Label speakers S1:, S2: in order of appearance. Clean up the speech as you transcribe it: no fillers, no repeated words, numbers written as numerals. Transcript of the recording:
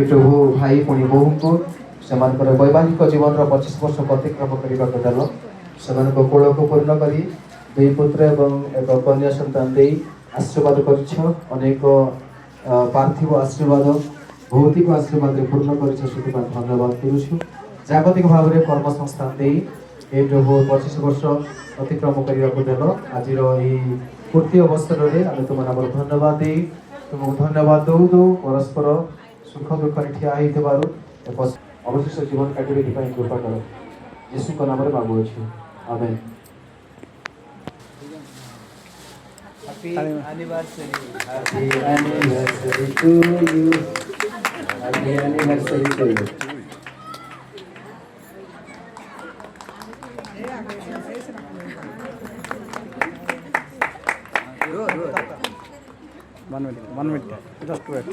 S1: प्रभु भाई पुणी बोहू को वैवाहिक जीवन 25 वर्ष अतिक्रम करने से कोल को पूर्ण कर दुई पुत्र एवं एक कन्या सन्तान दे आशीर्वाद करेक पार्थिव आशीर्वाद भौतिक आशीर्वाद पूर्ण कर धन्यवाद करुँ। जागतिक भाव में कर्म संस्थान दे ये प्रभु 25 वर्ष अतिक्रम करने को देल आज पूर्ति अवसर में आम तुम धन्यवाद दे तुमको धन्यवाद दौ दौ परस्पर सुख दुख ठिया अवशिष्ट जीवन काटे कृपा कर यीशु नाम मांगुअछु आमेन। Happy anniversary. Happy anniversary to you. Happy anniversary to you. One minute. Just wait.